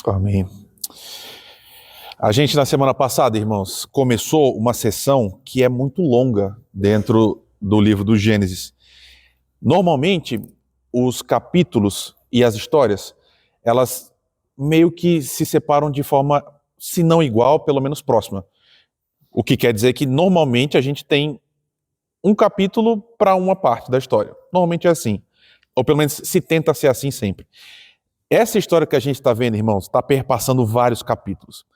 Amém. A gente, na semana passada, irmãos, começou uma sessão que é muito longa dentro do livro do Gênesis. Normalmente, os capítulos e as histórias, elas meio que se separam de forma, se não igual, pelo menos próxima. O que quer dizer que, normalmente, a gente tem um capítulo para uma parte da história. Normalmente é assim. Ou pelo menos se tenta ser assim sempre. Essa história que a gente está vendo, irmãos, está perpassando vários capítulos.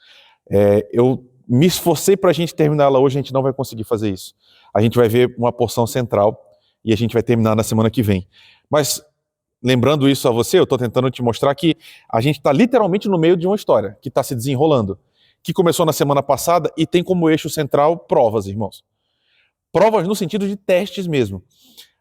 Eu me esforcei para a gente terminar ela hoje, a gente não vai conseguir fazer isso. A gente vai ver uma porção central e a gente vai terminar na semana que vem. Mas, lembrando isso a você, eu estou tentando te mostrar que a gente está literalmente no meio de uma história que está se desenrolando, que começou na semana passada e tem como eixo central provas, irmãos. Provas no sentido de testes mesmo.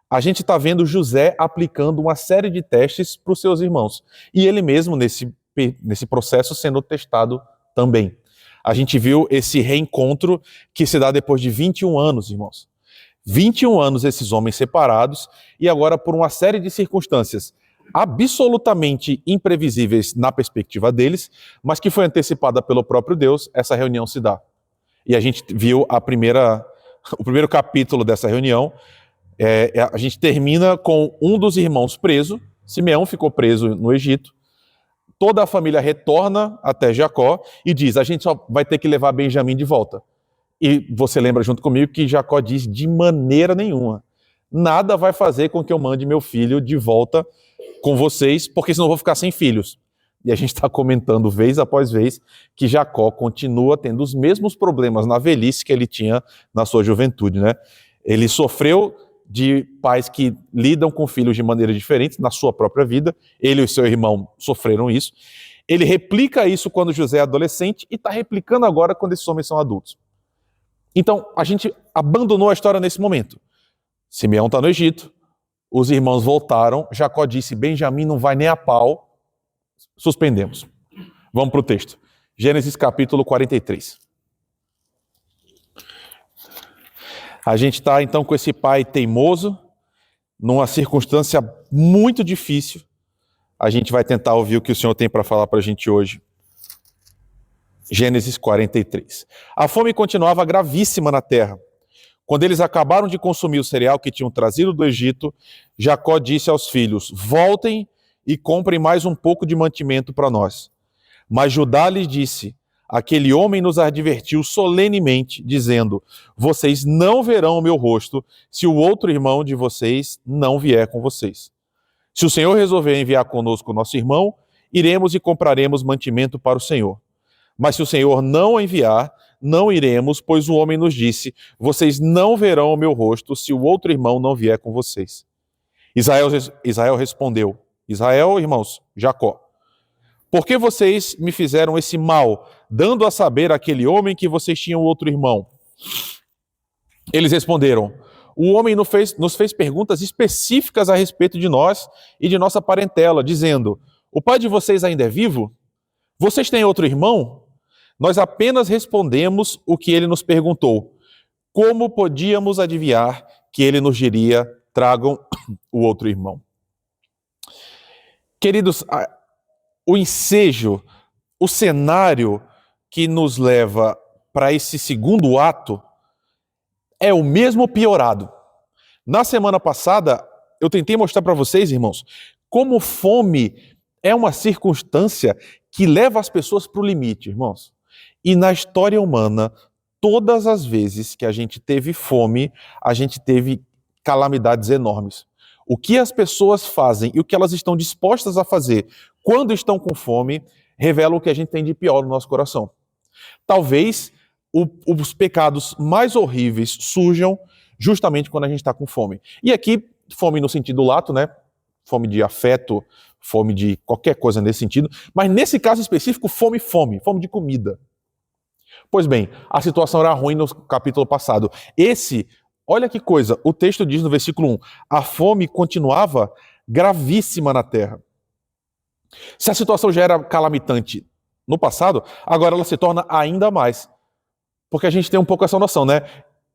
A gente está vendo José aplicando uma série de testes para os seus irmãos. E ele mesmo, nesse processo, sendo testado também. A gente viu esse reencontro que se dá depois de 21 anos, irmãos. 21 anos esses homens separados e agora por uma série de circunstâncias absolutamente imprevisíveis na perspectiva deles, mas que foi antecipada pelo próprio Deus, essa reunião se dá. E a gente viu o primeiro capítulo dessa reunião. A gente termina com um dos irmãos preso. Simeão ficou preso no Egito. Toda a família retorna até Jacó e diz: a gente só vai ter que levar Benjamim de volta. E você lembra junto comigo que Jacó diz: de maneira nenhuma. Nada vai fazer com que eu mande meu filho de volta com vocês, porque senão eu vou ficar sem filhos. E a gente está comentando vez após vez que Jacó continua tendo os mesmos problemas na velhice que ele tinha na sua juventude, né? Ele sofreu de pais que lidam com filhos de maneiras diferentes na sua própria vida. Ele e o seu irmão sofreram isso. Ele replica isso quando José é adolescente e está replicando agora quando esses homens são adultos. Então, a gente abandonou a história nesse momento. Simeão está no Egito, os irmãos voltaram, Jacó disse: Benjamim não vai nem a pau. Suspendemos. Vamos para o texto. Gênesis capítulo 43. A gente está então com esse pai teimoso, numa circunstância muito difícil. A gente vai tentar ouvir o que o Senhor tem para falar para a gente hoje. Gênesis 43. A fome continuava gravíssima na terra. Quando eles acabaram de consumir o cereal que tinham trazido do Egito, Jacó disse aos filhos: voltem e comprem mais um pouco de mantimento para nós. Mas Judá lhes disse: aquele homem nos advertiu solenemente, dizendo: vocês não verão o meu rosto se o outro irmão de vocês não vier com vocês. Se o Senhor resolver enviar conosco o nosso irmão, iremos e compraremos mantimento para o Senhor. Mas se o Senhor não enviar, não iremos, pois o homem nos disse: vocês não verão o meu rosto se o outro irmão não vier com vocês. Israel respondeu: Israel, irmãos, Jacó, por que vocês me fizeram esse mal, dando a saber àquele homem que vocês tinham outro irmão? Eles responderam: o homem nos fez perguntas específicas a respeito de nós e de nossa parentela, dizendo: o pai de vocês ainda é vivo? Vocês têm outro irmão? Nós apenas respondemos o que ele nos perguntou. Como podíamos adivinhar que ele nos diria: tragam o outro irmão? Queridos, o ensejo, o cenário que nos leva para esse segundo ato é o mesmo piorado. Na semana passada, eu tentei mostrar para vocês, irmãos, como fome é uma circunstância que leva as pessoas para o limite, irmãos. E na história humana, todas as vezes que a gente teve fome, a gente teve calamidades enormes. O que as pessoas fazem e o que elas estão dispostas a fazer quando estão com fome, revela o que a gente tem de pior no nosso coração. Talvez os pecados mais horríveis surjam justamente quando a gente está com fome. E aqui, fome no sentido lato, né? Fome de afeto, fome de qualquer coisa nesse sentido. Mas nesse caso específico, fome de comida. Pois bem, a situação era ruim no capítulo passado. Olha que coisa, o texto diz no versículo 1, a fome continuava gravíssima na terra. Se a situação já era calamitante no passado, agora ela se torna ainda mais. Porque a gente tem um pouco essa noção, né?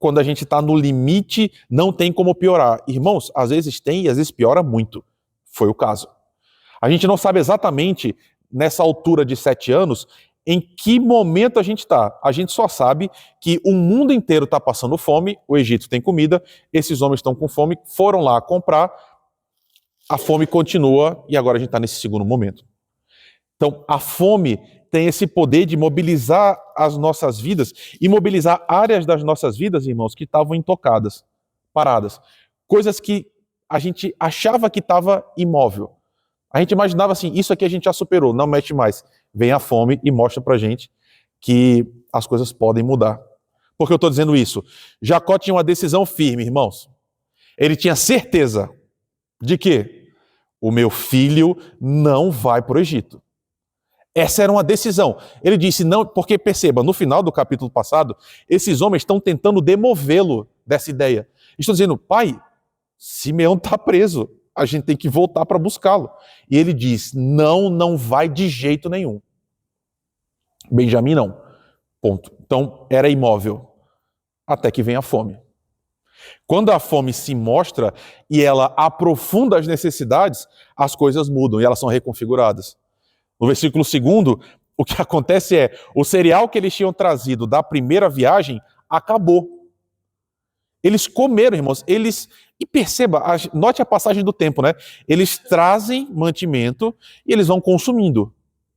Quando a gente está no limite, não tem como piorar. Irmãos, às vezes tem e às vezes piora muito. Foi o caso. A gente não sabe exatamente nessa altura de 7 anos, em que momento a gente está. A gente só sabe que o mundo inteiro está passando fome, o Egito tem comida, esses homens estão com fome, foram lá comprar, a fome continua e agora a gente está nesse segundo momento. Então, a fome tem esse poder de mobilizar as nossas vidas e mobilizar áreas das nossas vidas, irmãos, que estavam intocadas, paradas. Coisas que a gente achava que estava imóvel. A gente imaginava assim, isso aqui a gente já superou, não mexe mais. Vem a fome e mostra pra gente que as coisas podem mudar. Por que eu estou dizendo isso? Jacó tinha uma decisão firme, irmãos. Ele tinha certeza de que o meu filho não vai para o Egito. Essa era uma decisão. Ele disse não, porque perceba, no final do capítulo passado, esses homens estão tentando demovê-lo dessa ideia. Estão dizendo, pai, Simeão está preso, a gente tem que voltar para buscá-lo. E ele diz, não vai de jeito nenhum. Benjamim não. Ponto. Então, era imóvel. Até que vem a fome. Quando a fome se mostra e ela aprofunda as necessidades, as coisas mudam e elas são reconfiguradas. No versículo 2, o que acontece é, o cereal que eles tinham trazido da primeira viagem acabou. Eles comeram, irmãos, e perceba, note a passagem do tempo, né? Eles trazem mantimento e eles vão consumindo.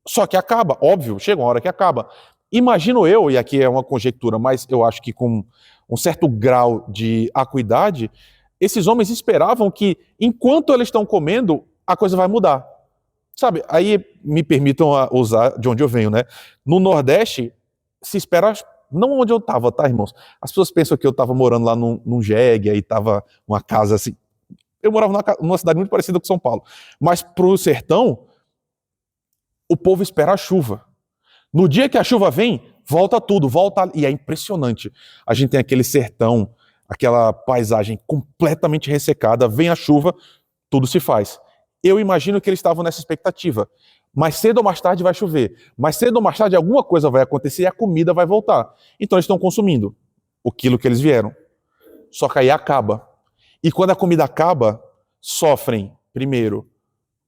Só que acaba, óbvio, chega uma hora que acaba. Imagino eu, e aqui é uma conjectura, mas eu acho que com um certo grau de acuidade, esses homens esperavam que, enquanto eles estão comendo, a coisa vai mudar. Sabe, aí me permitam usar de onde eu venho, né? No Nordeste, se espera, não onde eu estava, tá, irmãos? As pessoas pensam que eu estava morando lá num jegue, aí estava uma casa assim. Eu morava numa cidade muito parecida com São Paulo. Mas pro sertão, o povo espera a chuva. No dia que a chuva vem, volta tudo, volta. E é impressionante. A gente tem aquele sertão, aquela paisagem completamente ressecada, vem a chuva, tudo se faz. Eu imagino que eles estavam nessa expectativa. Mais cedo ou mais tarde vai chover. Mais cedo ou mais tarde alguma coisa vai acontecer e a comida vai voltar. Então eles estão consumindo o quilo que eles vieram. Só que aí acaba. E quando a comida acaba, sofrem primeiro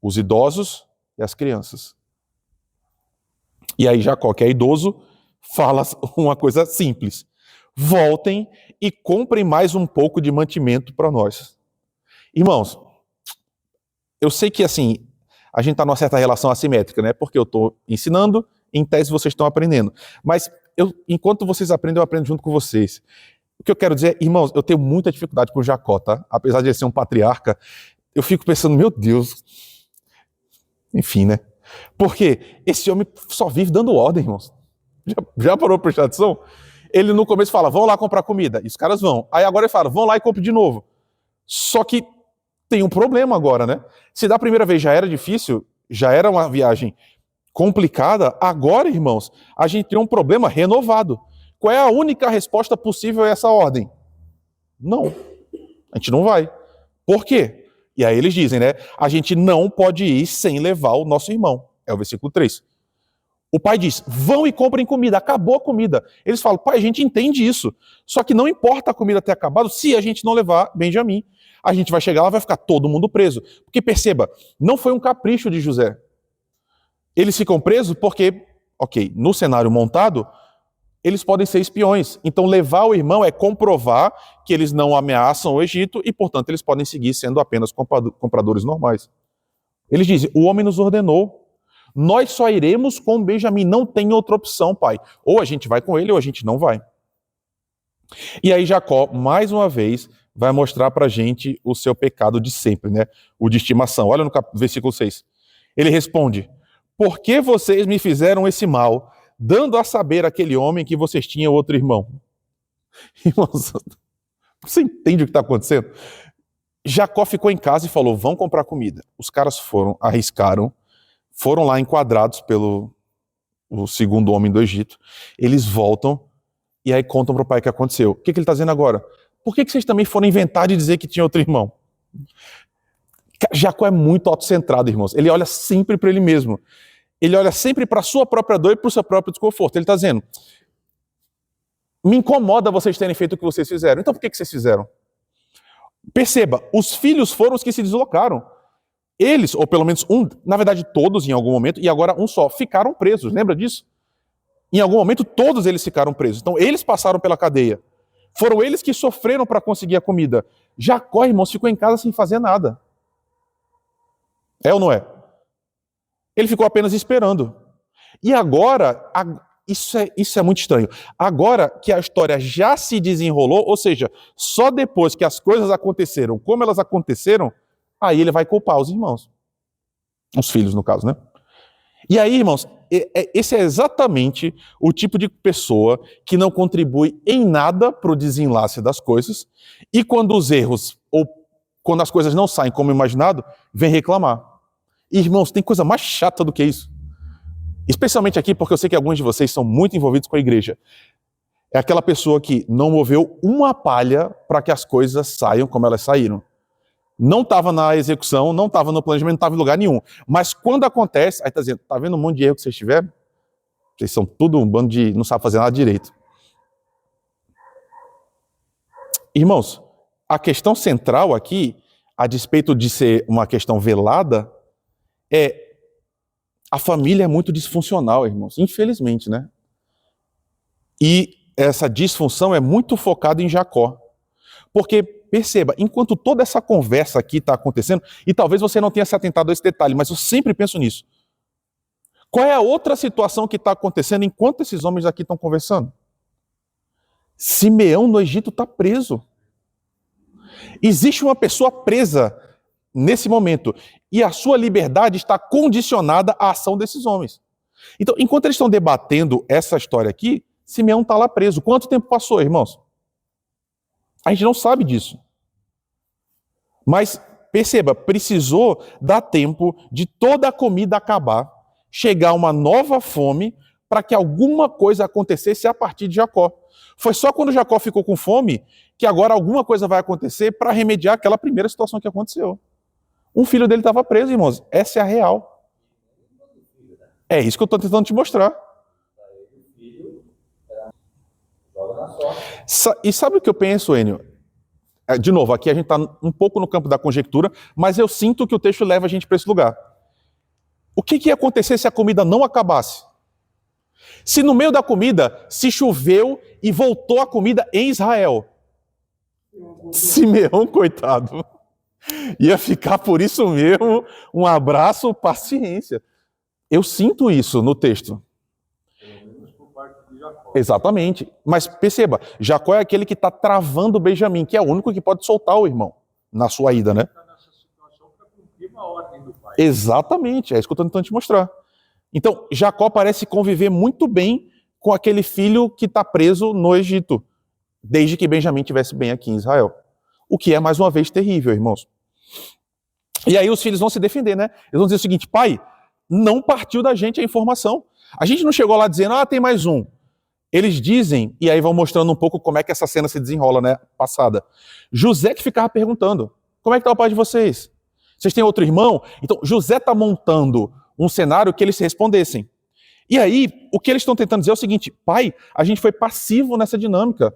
os idosos e as crianças. E aí Jacó, que é idoso, fala uma coisa simples. Voltem e comprem mais um pouco de mantimento para nós. Irmãos, eu sei que assim, a gente está numa certa relação assimétrica, né? Porque eu estou ensinando, em tese vocês estão aprendendo. Mas enquanto vocês aprendem, eu aprendo junto com vocês. O que eu quero dizer, irmãos, eu tenho muita dificuldade com Jacó, tá? Apesar de ele ser um patriarca, eu fico pensando, meu Deus. Enfim, né? Porque esse homem só vive dando ordem, irmãos. Já parou para prestar atenção? Ele no começo fala, vão lá comprar comida. E os caras vão. Aí agora ele fala, vão lá e compre de novo. Só que tem um problema agora, né? Se da primeira vez já era difícil, já era uma viagem complicada, agora, irmãos, a gente tem um problema renovado. Qual é a única resposta possível a essa ordem? Não. A gente não vai. Por quê? E aí eles dizem, né? A gente não pode ir sem levar o nosso irmão. É o versículo 3. O pai diz, vão e comprem comida. Acabou a comida. Eles falam, pai, a gente entende isso. Só que não importa a comida ter acabado se a gente não levar Benjamim. A gente vai chegar lá, vai ficar todo mundo preso. Porque perceba, não foi um capricho de José. Eles ficam presos porque, ok, no cenário montado, eles podem ser espiões. Então levar o irmão é comprovar que eles não ameaçam o Egito e, portanto, eles podem seguir sendo apenas compradores normais. Eles dizem, o homem nos ordenou. Nós só iremos com Benjamim, não tem outra opção, pai. Ou a gente vai com ele ou a gente não vai. E aí Jacó, mais uma vez, vai mostrar pra gente o seu pecado de sempre, né? O de estimação. Olha no versículo 6. Ele responde, por que vocês me fizeram esse mal, dando a saber aquele homem que vocês tinham outro irmão? Irmãos, você entende o que está acontecendo? Jacó ficou em casa e falou, vão comprar comida. Os caras foram, arriscaram, foram lá enquadrados pelo segundo homem do Egito. Eles voltam e aí contam para o pai o que aconteceu. O que ele está dizendo agora? Por que vocês também foram inventar de dizer que tinha outro irmão? Jacó é muito autocentrado, irmãos. Ele olha sempre para ele mesmo. Ele olha sempre para a sua própria dor e para o seu próprio desconforto. Ele está dizendo, me incomoda vocês terem feito o que vocês fizeram. Então por que vocês fizeram? Perceba, os filhos foram os que se deslocaram. Eles, ou pelo menos um, na verdade todos em algum momento, e agora um só, ficaram presos. Lembra disso? Em algum momento todos eles ficaram presos. Então eles passaram pela cadeia. Foram eles que sofreram para conseguir a comida. Jacó, irmãos, ficou em casa sem fazer nada. É ou não é? Ele ficou apenas esperando. E agora, isso é muito estranho. Agora que a história já se desenrolou, ou seja, só depois que as coisas aconteceram como elas aconteceram, aí ele vai culpar os irmãos. Os filhos, no caso, né? E aí, irmãos, esse é exatamente o tipo de pessoa que não contribui em nada para o desenlace das coisas, e quando os erros, ou quando as coisas não saem como imaginado, vem reclamar. E, irmãos, tem coisa mais chata do que isso. Especialmente aqui, porque eu sei que alguns de vocês são muito envolvidos com a igreja. É aquela pessoa que não moveu uma palha para que as coisas saiam como elas saíram. Não estava na execução, não estava no planejamento, não estava em lugar nenhum. Mas quando acontece, aí está dizendo, tá vendo um monte de erro que vocês tiveram? Vocês são tudo um bando de não sabe fazer nada direito. Irmãos, a questão central aqui, a despeito de ser uma questão velada, a família é muito disfuncional, irmãos. Infelizmente, né? E essa disfunção é muito focada em Jacó. Porque, perceba, enquanto toda essa conversa aqui está acontecendo, e talvez você não tenha se atentado a esse detalhe, mas eu sempre penso nisso. Qual é a outra situação que está acontecendo enquanto esses homens aqui estão conversando? Simeão no Egito está preso. Existe uma pessoa presa nesse momento, e a sua liberdade está condicionada à ação desses homens. Então, enquanto eles estão debatendo essa história aqui, Simeão está lá preso. Quanto tempo passou, irmãos? A gente não sabe disso. Mas, perceba, precisou dar tempo de toda a comida acabar, chegar uma nova fome, para que alguma coisa acontecesse a partir de Jacó. Foi só quando Jacó ficou com fome que agora alguma coisa vai acontecer para remediar aquela primeira situação que aconteceu. Um filho dele estava preso, irmãos. Essa é a real. É isso que eu estou tentando te mostrar. E sabe o que eu penso, Enio? De novo, aqui a gente está um pouco no campo da conjectura, mas eu sinto que o texto leva a gente para esse lugar. O que ia acontecer se a comida não acabasse? Se no meio da comida se choveu e voltou a comida em Israel? Simeão, coitado, ia ficar por isso mesmo. Um abraço, paciência. Eu sinto isso no texto. Exatamente. Mas perceba, Jacó é aquele que está travando Benjamim, que é o único que pode soltar o irmão na sua ida, né? Exatamente, é isso que eu estou tentando te mostrar. Então, Jacó parece conviver muito bem com aquele filho que está preso no Egito, desde que Benjamim estivesse bem aqui em Israel. O que é, mais uma vez, terrível, irmãos. E aí os filhos vão se defender, né? Eles vão dizer o seguinte: pai, não partiu da gente a informação. A gente não chegou lá dizendo, tem mais um. Eles dizem, e aí vão mostrando um pouco como é que essa cena se desenrola, né? Passada. José que ficava perguntando, como é que está o pai de vocês? Vocês têm outro irmão? Então, José está montando um cenário que eles respondessem. E aí, o que eles estão tentando dizer é o seguinte: pai, a gente foi passivo nessa dinâmica.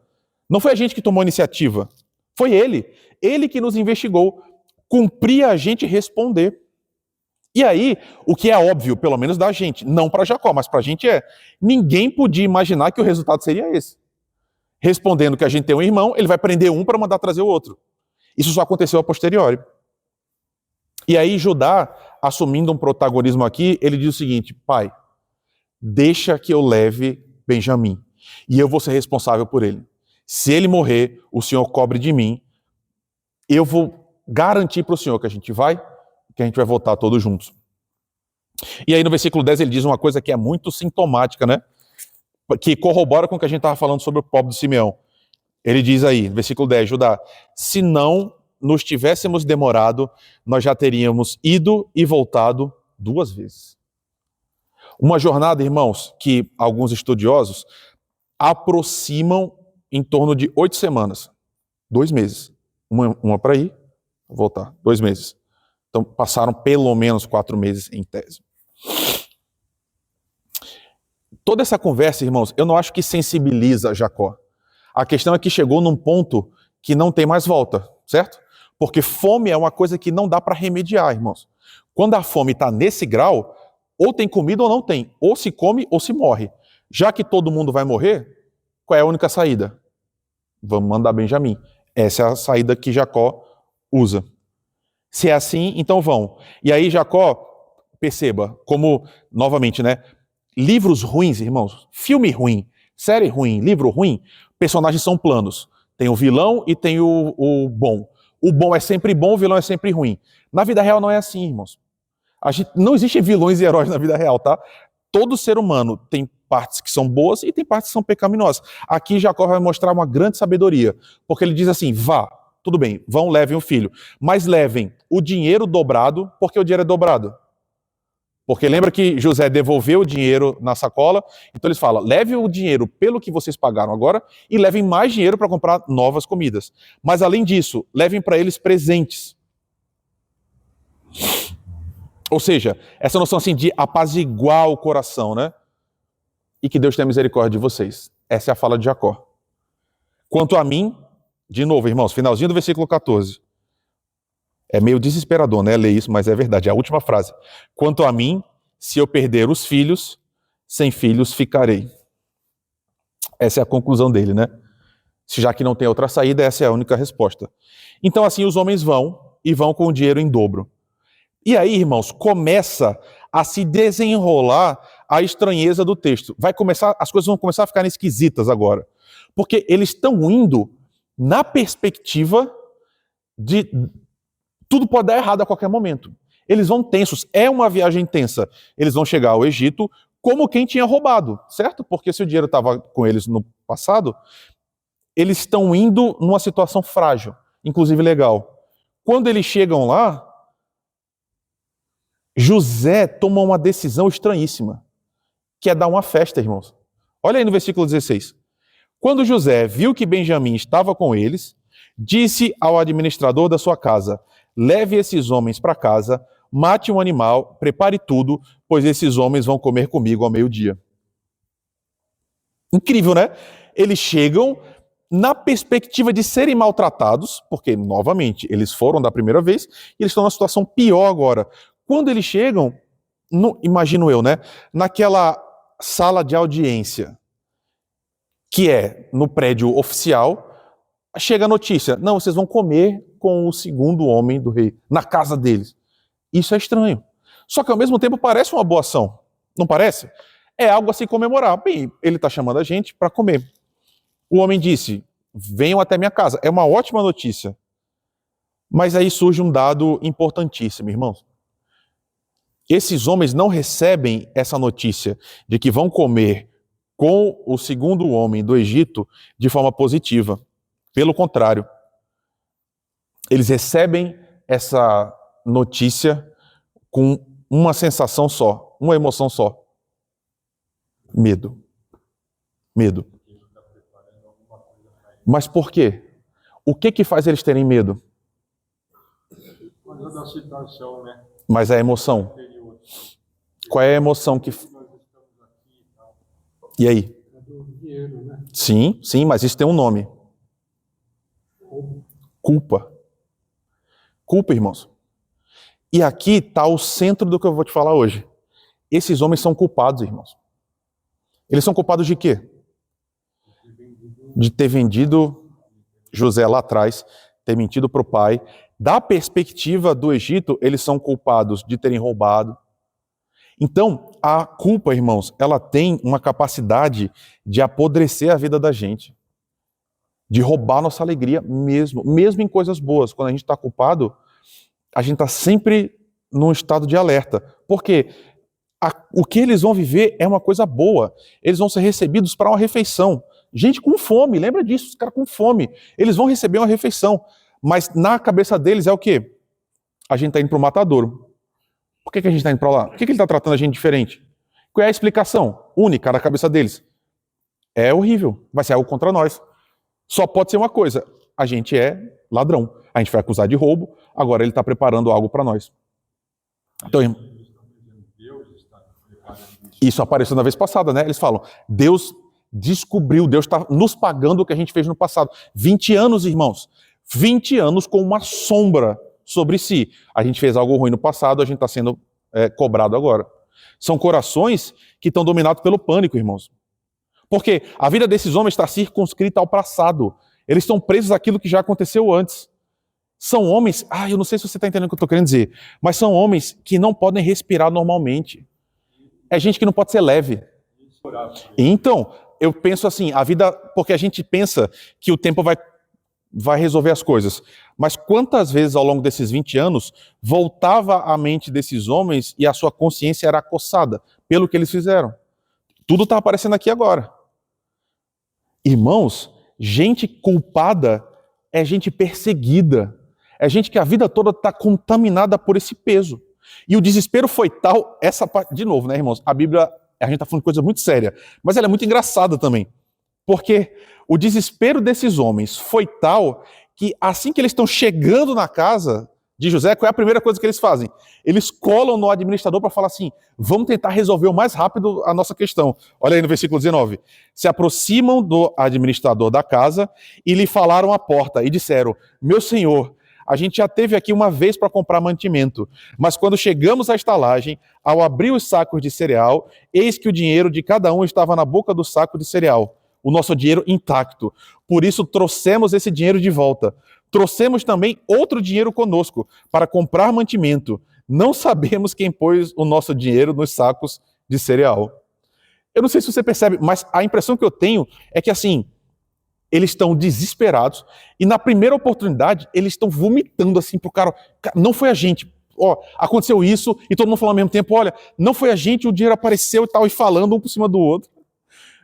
Não foi a gente que tomou a iniciativa. Foi ele. Ele que nos investigou. Cumpria a gente responder. E aí, o que é óbvio, pelo menos da gente, não para Jacó, mas para a gente ninguém podia imaginar que o resultado seria esse. Respondendo que a gente tem um irmão, ele vai prender um para mandar trazer o outro. Isso só aconteceu a posteriori. E aí Judá, assumindo um protagonismo aqui, ele diz o seguinte: pai, deixa que eu leve Benjamim, e eu vou ser responsável por ele. Se ele morrer, o senhor cobre de mim. Eu vou garantir para o senhor que a gente vai voltar todos juntos. E aí no versículo 10 ele diz uma coisa que é muito sintomática, né? Que corrobora com o que a gente estava falando sobre o pobre de Simeão. Ele diz aí, no versículo 10, Judá, se não nos tivéssemos demorado, nós já teríamos ido e voltado 2 vezes. Uma jornada, irmãos, que alguns estudiosos aproximam em torno de 8 semanas. 2 meses. Uma para ir, voltar. 2 meses. Então passaram pelo menos 4 meses em tese. Toda essa conversa, irmãos, eu não acho que sensibiliza Jacó. A questão é que chegou num ponto que não tem mais volta, certo? Porque fome é uma coisa que não dá para remediar, irmãos. Quando a fome está nesse grau, ou tem comida ou não tem. Ou se come ou se morre. Já que todo mundo vai morrer, qual é a única saída? Vamos mandar Benjamim. Essa é a saída que Jacó usa. Se é assim, então vão. E aí Jacó, perceba, como, novamente, né? Livros ruins, irmãos, filme ruim, série ruim, livro ruim, personagens são planos. Tem o vilão e tem o bom. O bom é sempre bom, o vilão é sempre ruim. Na vida real não é assim, irmãos. Não existem vilões e heróis na vida real, tá? Todo ser humano tem partes que são boas e tem partes que são pecaminosas. Aqui Jacó vai mostrar uma grande sabedoria, porque ele diz assim, vá, tudo bem, vão, levem o filho, mas levem o dinheiro dobrado, porque o dinheiro é dobrado. Porque lembra que José devolveu o dinheiro na sacola, então eles falam, leve o dinheiro pelo que vocês pagaram agora e levem mais dinheiro para comprar novas comidas. Mas além disso, levem para eles presentes. Ou seja, essa noção assim de apaziguar o coração, né? E que Deus tenha misericórdia de vocês. Essa é a fala de Jacó. Quanto a mim, de novo, irmãos, finalzinho do versículo 14. É meio desesperador, né, ler isso, mas é verdade. É a última frase. Quanto a mim, se eu perder os filhos, sem filhos ficarei. Essa é a conclusão dele, né? Já que não tem outra saída, essa é a única resposta. Então, assim, os homens vão e vão com o dinheiro em dobro. E aí, irmãos, começa a se desenrolar a estranheza do texto. As coisas vão começar a ficar esquisitas agora. Porque eles estão indo na perspectiva de tudo pode dar errado a qualquer momento. Eles vão tensos, é uma viagem tensa. Eles vão chegar ao Egito como quem tinha roubado, certo? Porque se o dinheiro estava com eles no passado, eles estão indo numa situação frágil, inclusive legal. Quando eles chegam lá, José toma uma decisão estranhíssima, que é dar uma festa, irmãos. Olha aí no versículo 16. Quando José viu que Benjamim estava com eles, disse ao administrador da sua casa, leve esses homens para casa, mate um animal, prepare tudo, pois esses homens vão comer comigo ao meio-dia. Incrível, né? Eles chegam na perspectiva de serem maltratados, porque, novamente, eles foram da primeira vez, e eles estão numa situação pior agora. Quando eles chegam, imagino eu, né? Naquela sala de audiência, que é no prédio oficial, chega a notícia, não, vocês vão comer com o segundo homem do rei, na casa deles. Isso é estranho. Só que ao mesmo tempo parece uma boa ação, não parece? É algo a se comemorar. Bem, ele está chamando a gente para comer. O homem disse, venham até minha casa. É uma ótima notícia. Mas aí surge um dado importantíssimo, irmãos. Esses homens não recebem essa notícia de que vão comer com o segundo homem do Egito de forma positiva. Pelo contrário, eles recebem essa notícia com uma sensação só, uma emoção só. Medo. Medo. Mas por quê? O que faz eles terem medo? Da situação, né? Mas a emoção. Qual é a emoção que... E aí? Sim, sim, mas isso tem um nome. Culpa. Culpa, irmãos. E aqui está o centro do que eu vou te falar hoje. Esses homens são culpados, irmãos. Eles são culpados de quê? De ter vendido José lá atrás, ter mentido para o pai. Da perspectiva do Egito, eles são culpados de terem roubado. Então, a culpa, irmãos, ela tem uma capacidade de apodrecer a vida da gente. De roubar nossa alegria mesmo em coisas boas. Quando a gente está culpado, a gente está sempre num estado de alerta. Porque o que eles vão viver é uma coisa boa. Eles vão ser recebidos para uma refeição. Gente com fome, lembra disso, os caras com fome. Eles vão receber uma refeição. Mas na cabeça deles é o quê? A gente está indo para o matadouro. Por que a gente está indo para lá? Por que ele está tratando a gente diferente? Qual é a explicação única na cabeça deles? É horrível, vai ser algo contra nós. Só pode ser uma coisa, a gente é ladrão. A gente vai acusar de roubo, agora ele está preparando algo para nós. Então, isso apareceu na vez passada, né? Eles falam, Deus descobriu, Deus está nos pagando o que a gente fez no passado. 20 anos, irmãos. 20 anos com uma sombra sobre si. A gente fez algo ruim no passado, a gente está sendo cobrado agora. São corações que estão dominados pelo pânico, irmãos. Porque a vida desses homens está circunscrita ao passado. Eles estão presos àquilo que já aconteceu antes. São homens, eu não sei se você está entendendo o que eu estou querendo dizer, mas são homens que não podem respirar normalmente. É gente que não pode ser leve. Então, eu penso assim, a vida, porque a gente pensa que o tempo vai resolver as coisas. Mas quantas vezes ao longo desses 20 anos voltava a mente desses homens e a sua consciência era acossada pelo que eles fizeram? Tudo está aparecendo aqui agora. Irmãos, gente culpada é gente perseguida. É gente que a vida toda está contaminada por esse peso. E o desespero foi tal, essa parte, de novo, né, irmãos? A Bíblia, a gente está falando de coisa muito séria, mas ela é muito engraçada também. Porque o desespero desses homens foi tal que assim que eles estão chegando na casa de José, qual é a primeira coisa que eles fazem? Eles colam no administrador para falar assim, vamos tentar resolver o mais rápido a nossa questão. Olha aí no versículo 19. Se aproximam do administrador da casa e lhe falaram à porta e disseram, meu senhor, a gente já teve aqui uma vez para comprar mantimento, mas quando chegamos à estalagem, ao abrir os sacos de cereal, eis que o dinheiro de cada um estava na boca do saco de cereal, o nosso dinheiro intacto. Por isso trouxemos esse dinheiro de volta. Trouxemos também outro dinheiro conosco para comprar mantimento. Não sabemos quem pôs o nosso dinheiro nos sacos de cereal. Eu não sei se você percebe, mas a impressão que eu tenho é que assim, eles estão desesperados e na primeira oportunidade eles estão vomitando assim pro cara, não foi a gente, aconteceu isso e todo mundo falou ao mesmo tempo, olha, não foi a gente, o dinheiro apareceu e tal, e falando um por cima do outro.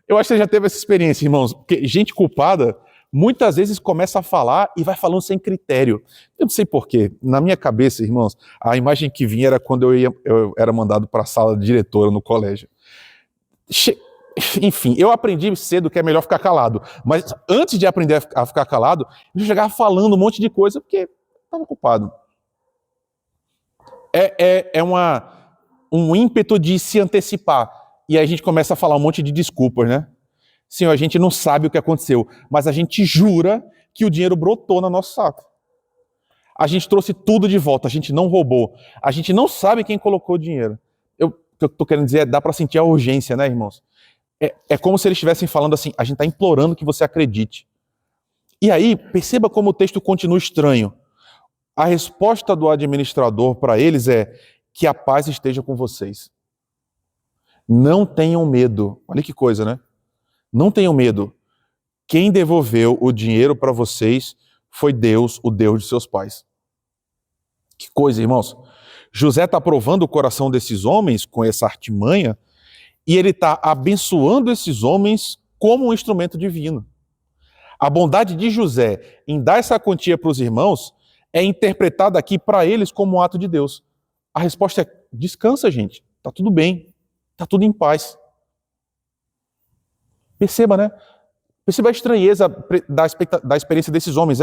Eu acho que você já teve essa experiência, irmãos, porque gente culpada muitas vezes começa a falar e vai falando sem critério. Eu não sei porquê, na minha cabeça, irmãos, a imagem que vinha era quando eu era mandado para a sala de diretora no colégio. Enfim, eu aprendi cedo que é melhor ficar calado. Mas antes de aprender a ficar calado, eu chegava falando um monte de coisa porque estava ocupado. É um ímpeto de se antecipar. E aí a gente começa a falar um monte de desculpas, né? Senhor, a gente não sabe o que aconteceu, mas a gente jura que o dinheiro brotou no nosso saco. A gente trouxe tudo de volta, a gente não roubou. A gente não sabe quem colocou o dinheiro. O que eu estou querendo dizer é, dá para sentir a urgência, né, irmãos? É como se eles estivessem falando assim, a gente está implorando que você acredite. E aí, perceba como o texto continua estranho. A resposta do administrador para eles é que a paz esteja com vocês. Não tenham medo. Olha que coisa, né? Não tenham medo. Quem devolveu o dinheiro para vocês foi Deus, o Deus de seus pais. Que coisa, irmãos. José está provando o coração desses homens com essa artimanha e ele está abençoando esses homens como um instrumento divino. A bondade de José em dar essa quantia para os irmãos é interpretada aqui para eles como um ato de Deus. A resposta é, descansa, gente. Está tudo bem. Está tudo em paz. Perceba, né? Perceba a estranheza da experiência desses homens.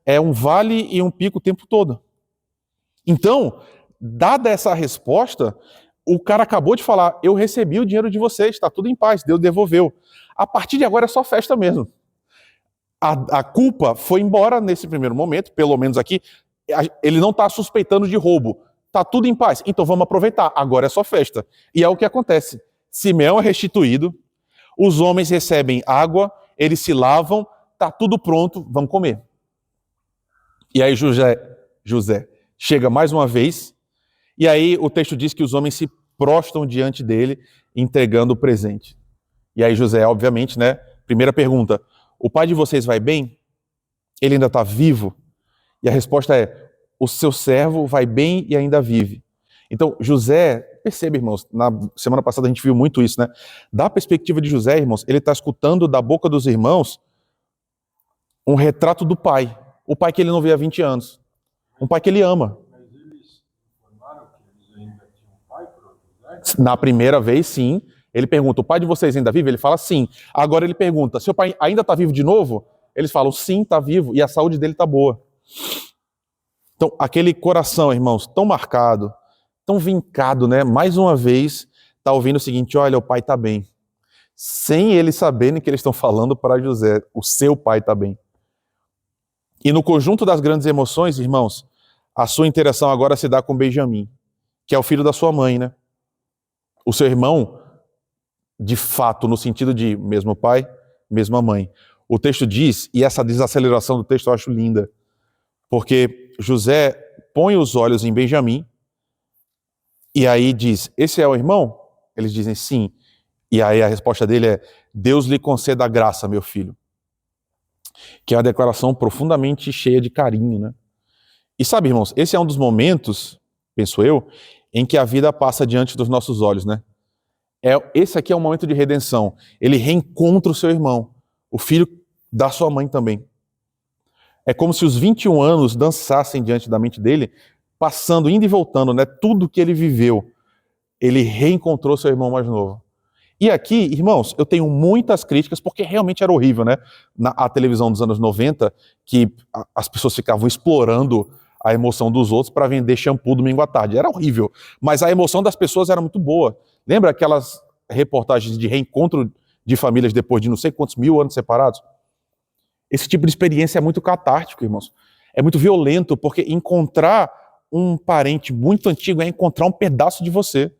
É um vale e um pico o tempo todo. Então, dada essa resposta, o cara acabou de falar, eu recebi o dinheiro de vocês, está tudo em paz, Deus devolveu. A partir de agora é só festa mesmo. A culpa foi embora nesse primeiro momento, pelo menos aqui, ele não está suspeitando de roubo. Está tudo em paz, então vamos aproveitar, agora é só festa. E é o que acontece. Simeão é restituído, os homens recebem água, eles se lavam, está tudo pronto, vamos comer. E aí José chega mais uma vez, e aí o texto diz que os homens se prostram diante dele, entregando o presente. E aí José, obviamente, né? Primeira pergunta, o pai de vocês vai bem? Ele ainda está vivo? E a resposta é, o seu servo vai bem e ainda vive. Então, José, perceba, irmãos, na semana passada a gente viu muito isso, né? Da perspectiva de José, irmãos, ele está escutando da boca dos irmãos um retrato do pai. O pai que ele não vê há 20 anos. Um pai que ele ama. Mas eles informaram que eles ainda tinham um pai para José? Na primeira vez, sim. Ele pergunta, o pai de vocês ainda vive? Ele fala, sim. Agora ele pergunta, seu pai ainda está vivo de novo? Eles falam, sim, está vivo e a saúde dele está boa. Então, aquele coração, irmãos, tão marcado, tão vincado, né? Mais uma vez, está ouvindo o seguinte, olha, o pai está bem. Sem eles saberem que eles estão falando para José, o seu pai está bem. E no conjunto das grandes emoções, irmãos, a sua interação agora se dá com Benjamim, que é o filho da sua mãe, né? O seu irmão, de fato, no sentido de mesmo pai, mesma mãe. O texto diz, e essa desaceleração do texto eu acho linda, porque José põe os olhos em Benjamim, e aí diz, esse é o irmão? Eles dizem sim. E aí a resposta dele é, Deus lhe conceda a graça, meu filho. Que é uma declaração profundamente cheia de carinho, né? E sabe, irmãos, esse é um dos momentos, penso eu, em que a vida passa diante dos nossos olhos, né? Esse aqui é um momento de redenção. Ele reencontra o seu irmão, o filho da sua mãe também. É como se os 21 anos dançassem diante da mente dele, passando, indo e voltando, né? Tudo que ele viveu, ele reencontrou seu irmão mais novo. E aqui, irmãos, eu tenho muitas críticas, porque realmente era horrível, né? A televisão dos anos 90, que as pessoas ficavam explorando a emoção dos outros para vender shampoo domingo à tarde. Era horrível. Mas a emoção das pessoas era muito boa. Lembra aquelas reportagens de reencontro de famílias depois de não sei quantos mil anos separados? Esse tipo de experiência é muito catártico, irmãos. É muito violento, porque encontrar um parente muito antigo é encontrar um pedaço de você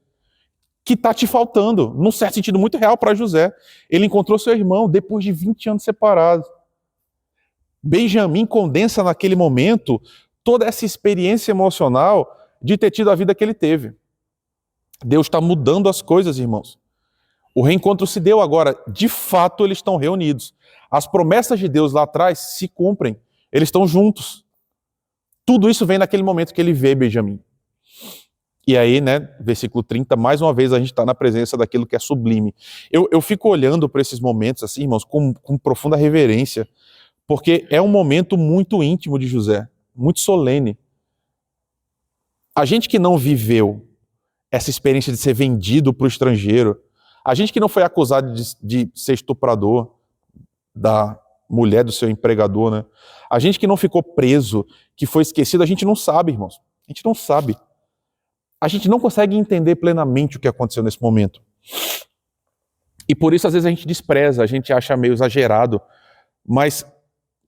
que está te faltando, num certo sentido muito real para José. Ele encontrou seu irmão depois de 20 anos separados. Benjamim condensa naquele momento toda essa experiência emocional de ter tido a vida que ele teve. Deus está mudando as coisas, irmãos. O reencontro se deu agora. De fato, eles estão reunidos. As promessas de Deus lá atrás se cumprem. Eles estão juntos. Tudo isso vem naquele momento que ele vê Benjamim. E aí, né, versículo 30, mais uma vez a gente está na presença daquilo que é sublime. Eu fico olhando para esses momentos, assim, irmãos, com profunda reverência, porque é um momento muito íntimo de José, muito solene. A gente que não viveu essa experiência de ser vendido para o estrangeiro, a gente que não foi acusado de ser estuprador da mulher do seu empregador, né? A gente que não ficou preso, que foi esquecido, a gente não sabe, irmãos. A gente não sabe. A gente não consegue entender plenamente o que aconteceu nesse momento. E por isso, às vezes, a gente despreza, a gente acha meio exagerado. Mas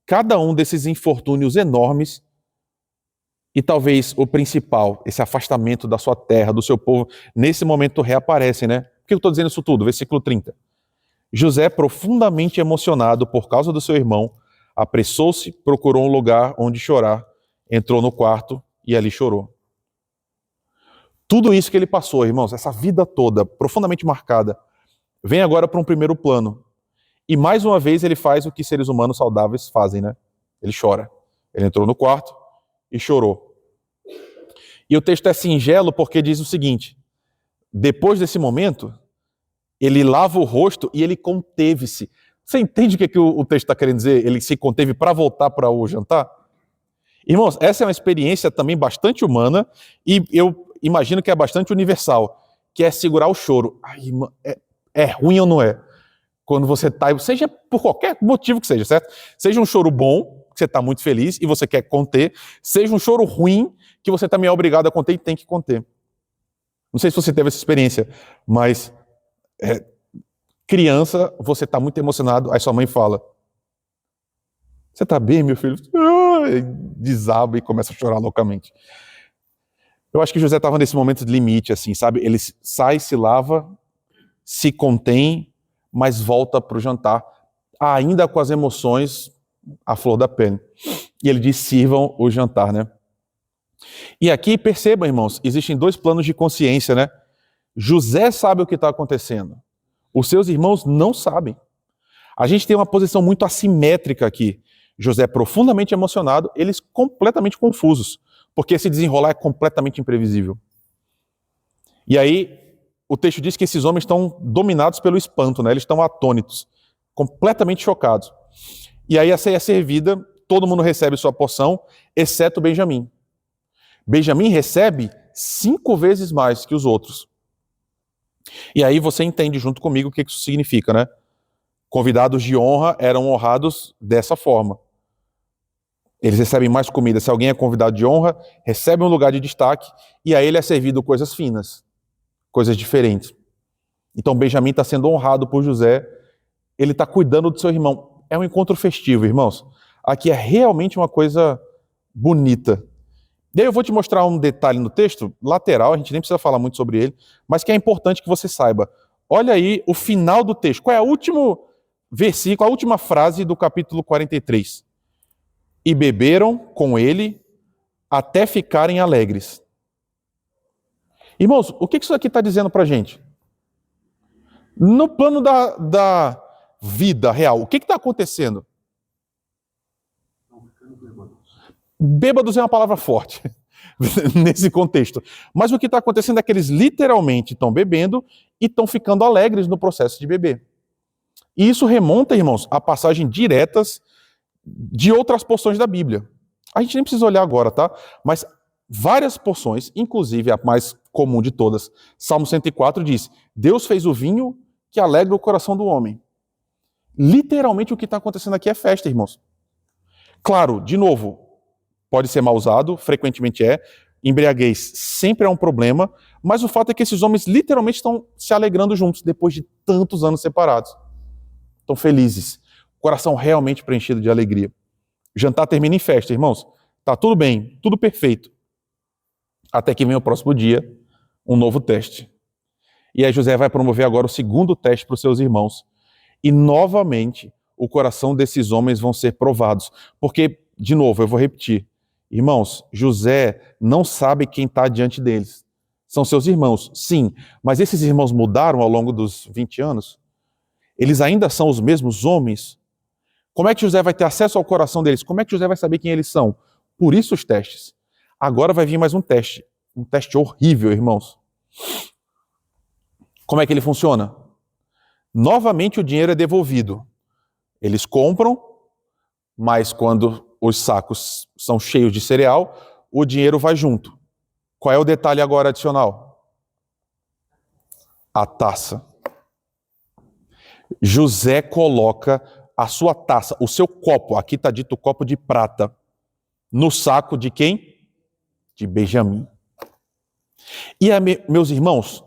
cada um desses infortúnios enormes, e talvez o principal, esse afastamento da sua terra, do seu povo, nesse momento reaparecem, né? Por que eu estou dizendo isso tudo? Versículo 30. José, profundamente emocionado por causa do seu irmão, apressou-se, procurou um lugar onde chorar, entrou no quarto e ali chorou. Tudo isso que ele passou, irmãos, essa vida toda, profundamente marcada, vem agora para um primeiro plano. E mais uma vez ele faz o que seres humanos saudáveis fazem, né? Ele chora. Ele entrou no quarto e chorou. E o texto é singelo porque diz o seguinte: depois desse momento, ele lava o rosto e ele conteve-se. Você entende o que o texto está querendo dizer? Ele se conteve para voltar para o jantar? Irmãos, essa é uma experiência também bastante humana e eu imagino que é bastante universal, que é segurar o choro. Ai, é ruim ou não é? Quando você está, seja por qualquer motivo que seja, certo? Seja um choro bom, que você está muito feliz e você quer conter, seja um choro ruim, que você também é obrigado a conter e tem que conter. Não sei se você teve essa experiência, mas criança, você está muito emocionado, aí sua mãe fala: você está bem, meu filho? Desaba e começa a chorar loucamente. Eu acho que José estava nesse momento de limite, assim, sabe? Ele sai, se lava, se contém, mas volta para o jantar, ainda com as emoções à flor da pele. E ele diz: sirvam o jantar, né? E aqui, percebam, irmãos, existem dois planos de consciência, né? José sabe o que está acontecendo. Os seus irmãos não sabem. A gente tem uma posição muito assimétrica aqui. José profundamente emocionado, eles completamente confusos, porque esse desenrolar é completamente imprevisível. E aí, o texto diz que esses homens estão dominados pelo espanto, né? Eles estão atônitos, completamente chocados. E aí a ceia é servida, todo mundo recebe sua porção, exceto Benjamim. Benjamim recebe 5 vezes mais que os outros. E aí você entende junto comigo o que isso significa, né? Convidados de honra eram honrados dessa forma. Eles recebem mais comida. Se alguém é convidado de honra, recebe um lugar de destaque e a ele é servido coisas finas, coisas diferentes. Então Benjamim está sendo honrado por José, ele está cuidando do seu irmão. É um encontro festivo, irmãos. Aqui é realmente uma coisa bonita. E aí eu vou te mostrar um detalhe no texto, lateral, a gente nem precisa falar muito sobre ele, mas que é importante que você saiba. Olha aí o final do texto. Qual é o último versículo, a última frase do capítulo 43? E beberam com ele até ficarem alegres. Irmãos, o que isso aqui está dizendo para a gente? No plano da vida real, o que está acontecendo? Bêbados é uma palavra forte nesse contexto. Mas o que está acontecendo é que eles literalmente estão bebendo e estão ficando alegres no processo de beber. E isso remonta, irmãos, a passagens diretas de outras porções da Bíblia. A gente nem precisa olhar agora, tá? Mas várias porções, inclusive a mais comum de todas, Salmo 104 diz: Deus fez o vinho que alegra o coração do homem. Literalmente o que está acontecendo aqui é festa, irmãos. Claro, de novo, pode ser mal usado, frequentemente é, embriaguez sempre é um problema, mas o fato é que esses homens literalmente estão se alegrando juntos, depois de tantos anos separados. Estão felizes, coração realmente preenchido de alegria. O jantar termina em festa, irmãos. Tá tudo bem, tudo perfeito. Até que vem o próximo dia, um novo teste. E aí José vai promover agora o segundo teste para os seus irmãos. E novamente, o coração desses homens vão ser provados. Porque, de novo, eu vou repetir. Irmãos, José não sabe quem está diante deles. São seus irmãos, sim. Mas esses irmãos mudaram ao longo dos 20 anos? Eles ainda são os mesmos homens? Como é que José vai ter acesso ao coração deles? Como é que José vai saber quem eles são? Por isso os testes. Agora vai vir mais um teste horrível, irmãos. Como é que ele funciona? Novamente o dinheiro é devolvido. Eles compram, mas quando os sacos são cheios de cereal, o dinheiro vai junto. Qual é o detalhe agora adicional? A taça. José coloca a sua taça, o seu copo, aqui está dito copo de prata, no saco de quem? De Benjamim. E meus irmãos,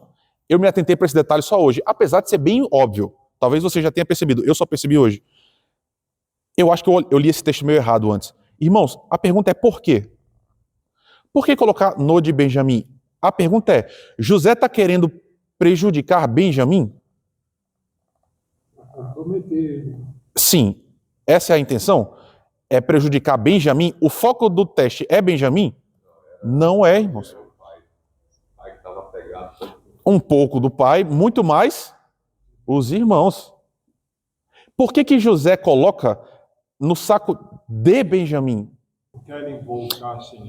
eu me atentei para esse detalhe só hoje, apesar de ser bem óbvio. Talvez você já tenha percebido, eu só percebi hoje. Eu acho que eu li esse texto meio errado antes. Irmãos, a pergunta é por quê? Por que colocar no de Benjamim? A pergunta é, José está querendo prejudicar Benjamim? Sim, essa é a intenção? É prejudicar Benjamim? O foco do teste é Benjamim? Não é, irmãos. Um pouco do pai, muito mais os irmãos. Por que José coloca no saco de Benjamim?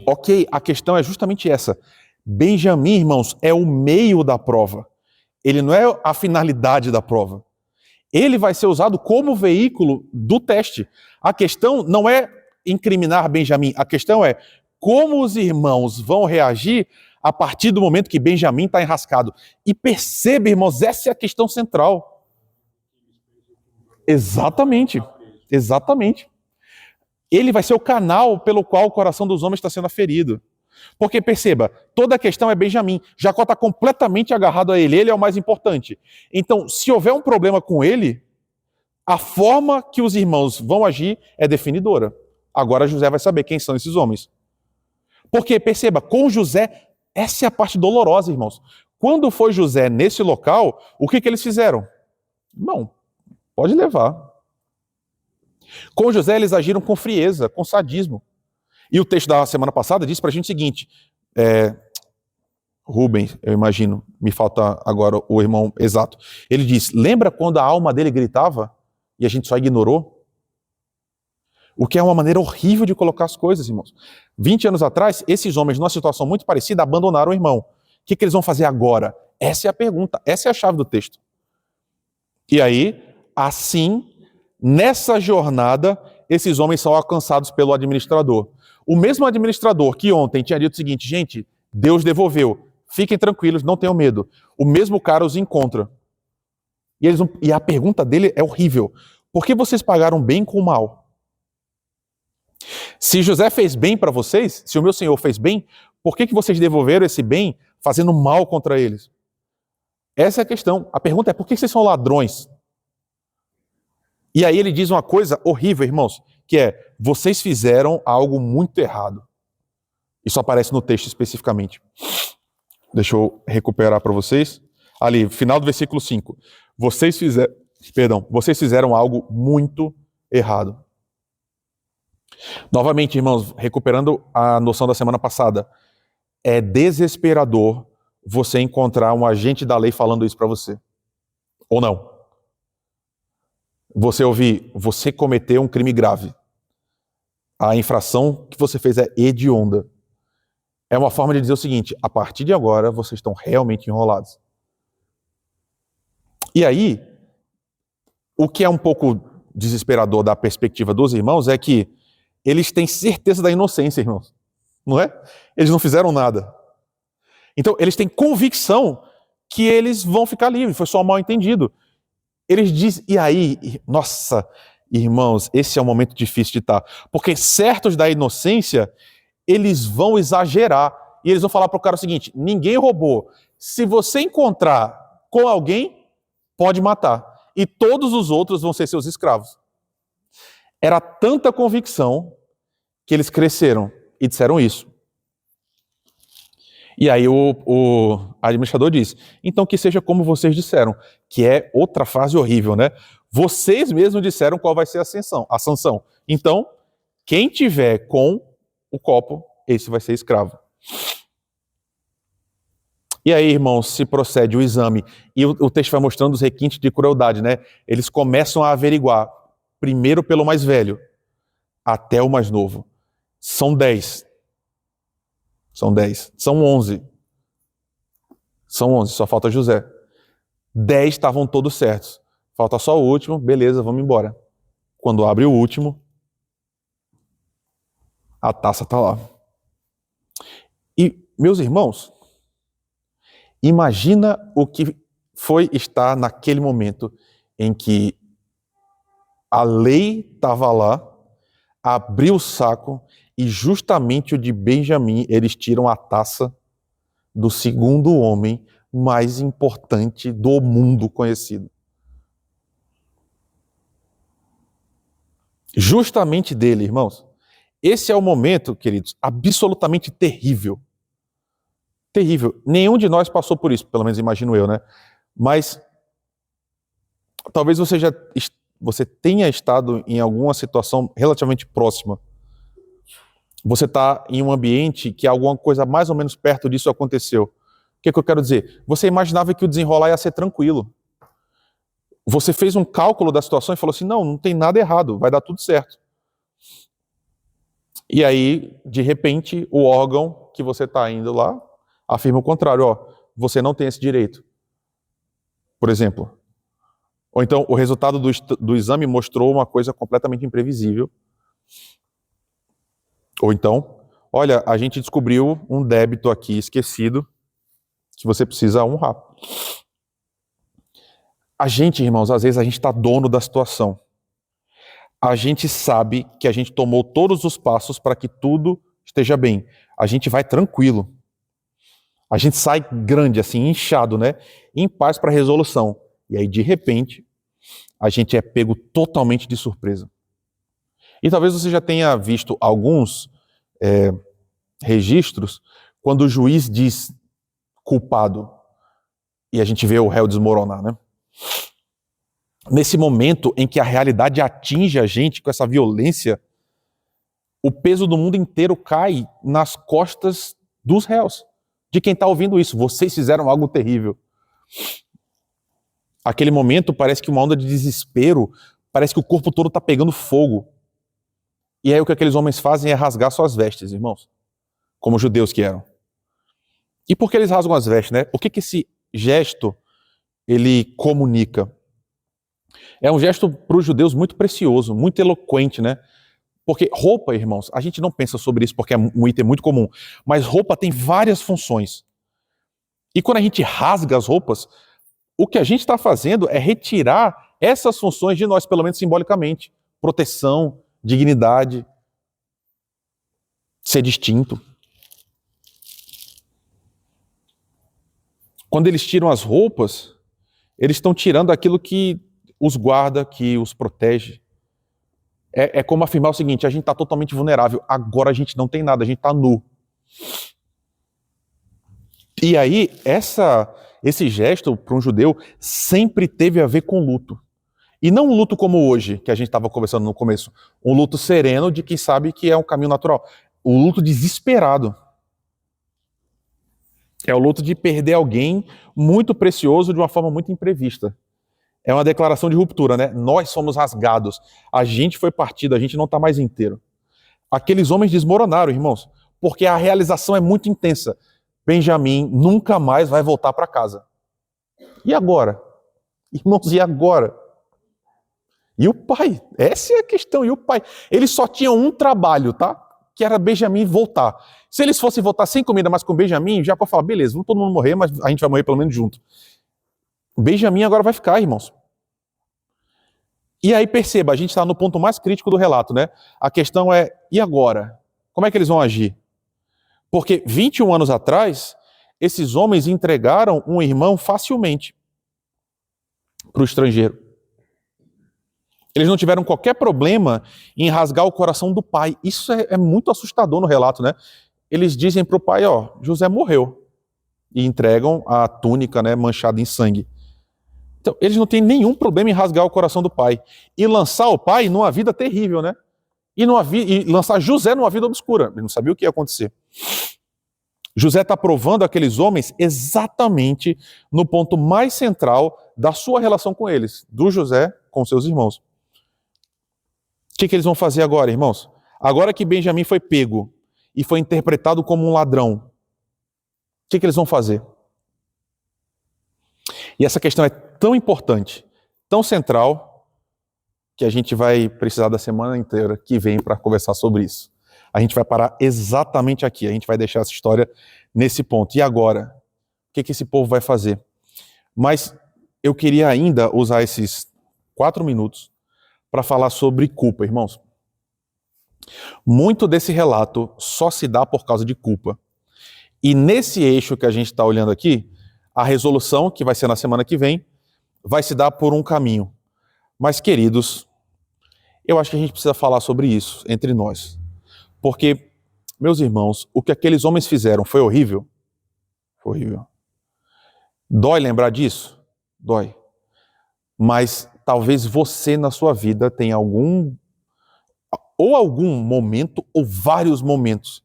Ok, a questão é justamente essa. Benjamim, irmãos, é o meio da prova. Ele não é a finalidade da prova. Ele vai ser usado como veículo do teste. A questão não é incriminar Benjamim, a questão é como os irmãos vão reagir a partir do momento que Benjamim está enrascado. E perceba, irmãos, essa é a questão central. Exatamente, exatamente. Ele vai ser o canal pelo qual o coração dos homens está sendo aferido. Porque perceba, toda a questão é Benjamim. Jacó está completamente agarrado a ele é o mais importante. Então, se houver um problema com ele, a forma que os irmãos vão agir é definidora. Agora José vai saber quem são esses homens. Porque, perceba, com José, essa é a parte dolorosa, irmãos. Quando foi José nesse local, o que eles fizeram? Não, pode levar. Com José, eles agiram com frieza, com sadismo. E o texto da semana passada disse pra gente o seguinte, Rubens, eu imagino, me falta agora o irmão exato. Ele diz, lembra quando a alma dele gritava e a gente só ignorou? O que é uma maneira horrível de colocar as coisas, irmãos. 20 anos atrás, esses homens, numa situação muito parecida, abandonaram o irmão. O que eles vão fazer agora? Essa é a pergunta, essa é a chave do texto. E aí, assim, nessa jornada, esses homens são alcançados pelo administrador. O mesmo administrador que ontem tinha dito o seguinte, gente, Deus devolveu, fiquem tranquilos, não tenham medo. O mesmo cara os encontra. E a pergunta dele é horrível. Por que vocês pagaram bem com mal? Se José fez bem para vocês, se o meu senhor fez bem, por que vocês devolveram esse bem fazendo mal contra eles? Essa é a questão. A pergunta é, por que vocês são ladrões? E aí ele diz uma coisa horrível, irmãos, que é, vocês fizeram algo muito errado. Isso aparece no texto especificamente. Deixa eu recuperar para vocês. Ali, final do versículo 5. Vocês fizeram algo muito errado. Novamente, irmãos, recuperando a noção da semana passada, é desesperador você encontrar um agente da lei falando isso para você. Ou não. Você ouvir, você cometeu um crime grave. A infração que você fez é hedionda. É uma forma de dizer o seguinte: a partir de agora, vocês estão realmente enrolados. E aí, o que é um pouco desesperador da perspectiva dos irmãos é que eles têm certeza da inocência, irmãos. Não é? Eles não fizeram nada. Então, eles têm convicção que eles vão ficar livres. Foi só um mal entendido. Eles dizem, e aí, nossa, irmãos, esse é um momento difícil de estar. Porque certos da inocência, eles vão exagerar. E eles vão falar para o cara o seguinte: ninguém roubou. Se você encontrar com alguém, pode matar. E todos os outros vão ser seus escravos. Era tanta convicção que eles cresceram e disseram isso. E aí o administrador diz: então que seja como vocês disseram, que é outra frase horrível, né? Vocês mesmos disseram qual vai ser a sanção. Então, quem tiver com o copo, esse vai ser escravo. E aí, irmãos, se procede o exame, e o texto vai mostrando os requintes de crueldade, né? Eles começam a averiguar, primeiro pelo mais velho, até o mais novo. São 10. São 10. São 11. São 11, só falta José. 10 estavam todos certos. Falta só o último, beleza, vamos embora. Quando abre o último, a taça está lá. E, meus irmãos, imagina o que foi estar naquele momento em que a lei estava lá, abriu o saco e justamente o de Benjamim, eles tiram a taça do segundo homem mais importante do mundo conhecido. Justamente dele, irmãos. Esse é o momento, queridos, absolutamente terrível. Terrível. Nenhum de nós passou por isso, pelo menos imagino eu, né? Mas talvez você tenha estado em alguma situação relativamente próxima. Você está em um ambiente que alguma coisa mais ou menos perto disso aconteceu. O que eu quero dizer? Você imaginava que o desenrolar ia ser tranquilo. Você fez um cálculo da situação e falou assim: não tem nada errado, vai dar tudo certo. E aí, de repente, o órgão que você está indo lá afirma o contrário: ó, você não tem esse direito. Por exemplo. Ou então, o resultado do exame mostrou uma coisa completamente imprevisível. Ou então, olha, a gente descobriu um débito aqui esquecido que você precisa honrar. A gente, irmãos, às vezes a gente está dono da situação. A gente sabe que a gente tomou todos os passos para que tudo esteja bem. A gente vai tranquilo. A gente sai grande, assim, inchado, né? Em paz para a resolução. E aí, de repente, a gente é pego totalmente de surpresa. E talvez você já tenha visto alguns registros quando o juiz diz culpado e a gente vê o réu desmoronar, né? Nesse momento em que a realidade atinge a gente com essa violência, o peso do mundo inteiro cai nas costas dos réus, de quem está ouvindo isso. Vocês fizeram algo terrível. Aquele momento parece que uma onda de desespero, parece que o corpo todo está pegando fogo. E aí o que aqueles homens fazem é rasgar suas vestes, irmãos, como judeus que eram. E por que eles rasgam as vestes, né? O que esse gesto ele comunica? É um gesto para os judeus muito precioso, muito eloquente, né? Porque roupa, irmãos, a gente não pensa sobre isso porque é um item muito comum, mas roupa tem várias funções. E quando a gente rasga as roupas, o que a gente está fazendo é retirar essas funções de nós, pelo menos simbolicamente. Proteção, dignidade, ser distinto. Quando eles tiram as roupas, eles estão tirando aquilo que os guarda, que os protege. É como afirmar o seguinte: a gente está totalmente vulnerável, agora a gente não tem nada, a gente está nu. E aí, esse gesto para um judeu sempre teve a ver com luto. E não um luto como hoje, que a gente estava conversando no começo. Um luto sereno de quem sabe que é um caminho natural. O luto desesperado. É o luto de perder alguém muito precioso de uma forma muito imprevista. É uma declaração de ruptura, né? Nós somos rasgados. A gente foi partido, a gente não está mais inteiro. Aqueles homens desmoronaram, irmãos, porque a realização é muito intensa. Benjamim nunca mais vai voltar para casa. E agora? Irmãos, e agora? E o pai? Essa é a questão. E o pai? Eles só tinham um trabalho, tá? Que era Benjamim voltar. Se eles fossem voltar sem comida, mas com Benjamim, Jacó fala, beleza, vamos todo mundo morrer, mas a gente vai morrer pelo menos junto. Benjamim agora vai ficar, irmãos. E aí perceba, a gente está no ponto mais crítico do relato, né? A questão é, e agora? Como é que eles vão agir? Porque 21 anos atrás, esses homens entregaram um irmão facilmente para o estrangeiro. Eles não tiveram qualquer problema em rasgar o coração do pai. Isso é muito assustador no relato, né? Eles dizem para o pai, ó, José morreu. E entregam a túnica, né, manchada em sangue. Então, eles não têm nenhum problema em rasgar o coração do pai. E lançar o pai numa vida terrível, né? E lançar José numa vida obscura. Ele não sabia o que ia acontecer. José está provando aqueles homens exatamente no ponto mais central da sua relação com eles, do José com seus irmãos. O que eles vão fazer agora, irmãos? Agora que Benjamim foi pego e foi interpretado como um ladrão, o que eles vão fazer? E essa questão é tão importante, tão central, que a gente vai precisar da semana inteira que vem para conversar sobre isso. A gente vai parar exatamente aqui, a gente vai deixar essa história nesse ponto. E agora? O que esse povo vai fazer? Mas eu queria ainda usar esses 4 minutos para falar sobre culpa, irmãos. Muito desse relato só se dá por causa de culpa. E nesse eixo que a gente está olhando aqui, a resolução, que vai ser na semana que vem, vai se dar por um caminho. Mas, queridos, eu acho que a gente precisa falar sobre isso entre nós. Porque, meus irmãos, o que aqueles homens fizeram foi horrível? Foi horrível. Dói lembrar disso? Dói. Mas talvez você na sua vida tenha algum momento ou vários momentos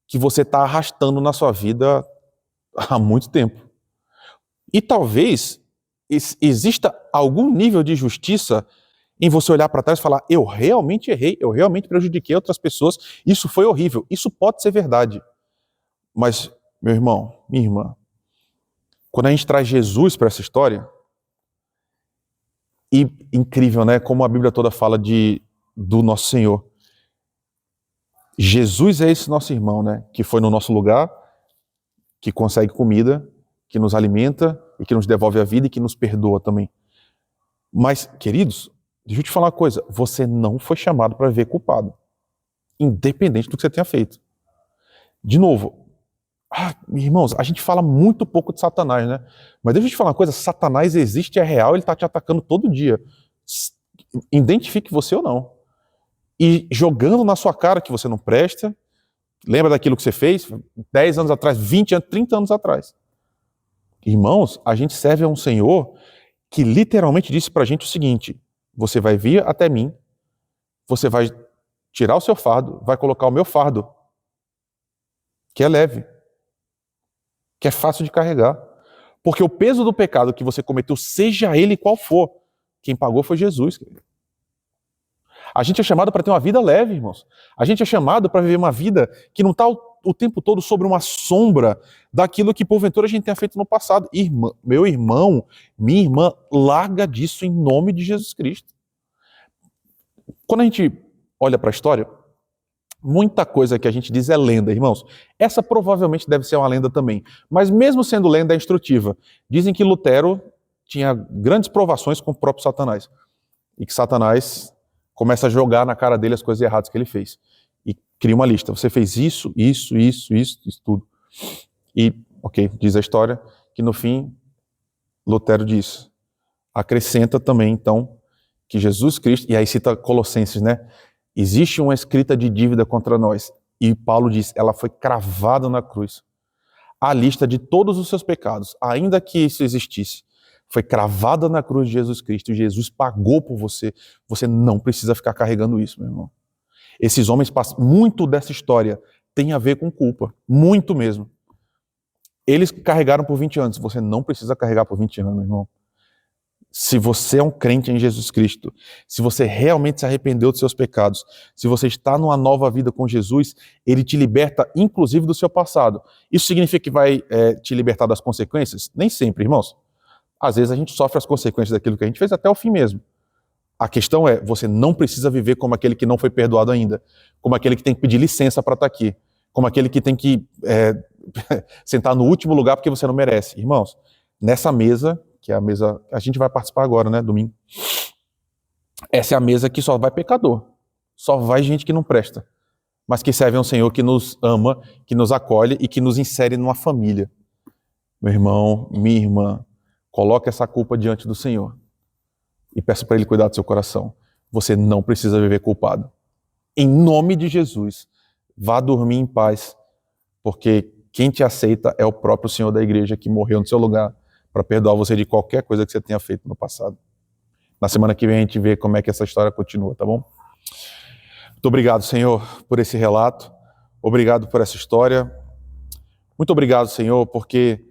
que você está arrastando na sua vida há muito tempo. E talvez exista algum nível de justiça em você olhar para trás e falar, eu realmente errei, eu realmente prejudiquei outras pessoas, isso foi horrível. Isso pode ser verdade. Mas, meu irmão, minha irmã, quando a gente traz Jesus para essa história, e incrível, né? Como a Bíblia toda fala do nosso Senhor. Jesus é esse nosso irmão, né? Que foi no nosso lugar, que consegue comida, que nos alimenta e que nos devolve a vida e que nos perdoa também. Mas, queridos, deixa eu te falar uma coisa. Você não foi chamado para viver culpado. Independente do que você tenha feito. De novo, irmãos, a gente fala muito pouco de Satanás, né? Mas deixa eu te falar uma coisa, Satanás existe, é real, ele está te atacando todo dia. Identifique você ou não. E jogando na sua cara que você não presta, lembra daquilo que você fez 10 anos atrás, 20 anos, 30 anos atrás. Irmãos, a gente serve a um Senhor que literalmente disse pra gente o seguinte, você vai vir até mim, você vai tirar o seu fardo, vai colocar o meu fardo, que é leve, que é fácil de carregar. Porque o peso do pecado que você cometeu, seja ele qual for, quem pagou foi Jesus. A gente é chamado para ter uma vida leve, irmãos. A gente é chamado para viver uma vida que não está o tempo todo sobre uma sombra daquilo que porventura a gente tenha feito no passado. Meu irmão, minha irmã, larga disso em nome de Jesus Cristo. Quando a gente olha para a história, muita coisa que a gente diz é lenda, irmãos. Essa provavelmente deve ser uma lenda também. Mas mesmo sendo lenda, é instrutiva. Dizem que Lutero tinha grandes provações com o próprio Satanás. E que Satanás começa a jogar na cara dele as coisas erradas que ele fez. E cria uma lista. Você fez isso, tudo. E, diz a história que no fim, Lutero diz, acrescenta também, então, que Jesus Cristo, e aí cita Colossenses, né? Existe uma escrita de dívida contra nós. E Paulo diz, ela foi cravada na cruz. A lista de todos os seus pecados, ainda que isso existisse, foi cravada na cruz de Jesus Cristo. Jesus pagou por você. Você não precisa ficar carregando isso, meu irmão. Esses homens passam, muito dessa história tem a ver com culpa, muito mesmo. Eles carregaram por 20 anos, você não precisa carregar por 20 anos, meu irmão. Se você é um crente em Jesus Cristo, se você realmente se arrependeu dos seus pecados, se você está numa nova vida com Jesus, Ele te liberta, inclusive, do seu passado. Isso significa que vai te libertar das consequências? Nem sempre, irmãos. Às vezes a gente sofre as consequências daquilo que a gente fez até o fim mesmo. A questão é, você não precisa viver como aquele que não foi perdoado ainda, como aquele que tem que pedir licença para estar aqui, como aquele que tem que sentar no último lugar porque você não merece. Irmãos, nessa mesa, que é a mesa, a gente vai participar agora, né, domingo, essa é a mesa que só vai pecador, só vai gente que não presta, mas que serve a um Senhor que nos ama, que nos acolhe e que nos insere numa família. Meu irmão, minha irmã, coloque essa culpa diante do Senhor e peça para Ele cuidar do seu coração. Você não precisa viver culpado. Em nome de Jesus, vá dormir em paz, porque quem te aceita é o próprio Senhor da igreja que morreu no seu lugar para perdoar você de qualquer coisa que você tenha feito no passado. Na semana que vem a gente vê como é que essa história continua, tá bom? Muito obrigado, Senhor, por esse relato. Obrigado por essa história. Muito obrigado, Senhor, porque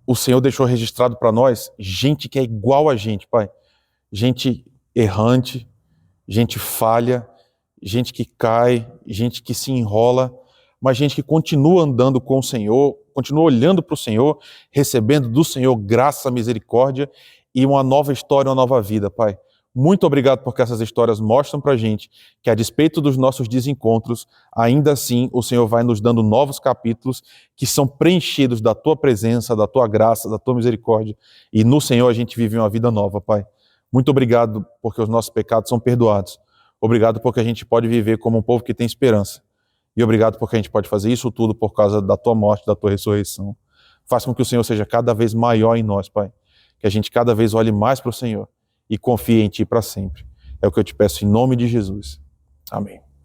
o Senhor deixou registrado para nós gente que é igual a gente, Pai. Gente errante, gente falha, gente que cai, gente que se enrola, mas gente que continua andando com o Senhor, continua olhando para o Senhor, recebendo do Senhor graça, misericórdia e uma nova história, uma nova vida, Pai. Muito obrigado porque essas histórias mostram para a gente que, a despeito dos nossos desencontros, ainda assim o Senhor vai nos dando novos capítulos que são preenchidos da Tua presença, da Tua graça, da Tua misericórdia, e no Senhor a gente vive uma vida nova, Pai. Muito obrigado porque os nossos pecados são perdoados. Obrigado porque a gente pode viver como um povo que tem esperança. E obrigado porque a gente pode fazer isso tudo por causa da Tua morte, da Tua ressurreição. Faça com que o Senhor seja cada vez maior em nós, Pai. Que a gente cada vez olhe mais para o Senhor e confie em Ti para sempre. É o que eu te peço em nome de Jesus. Amém.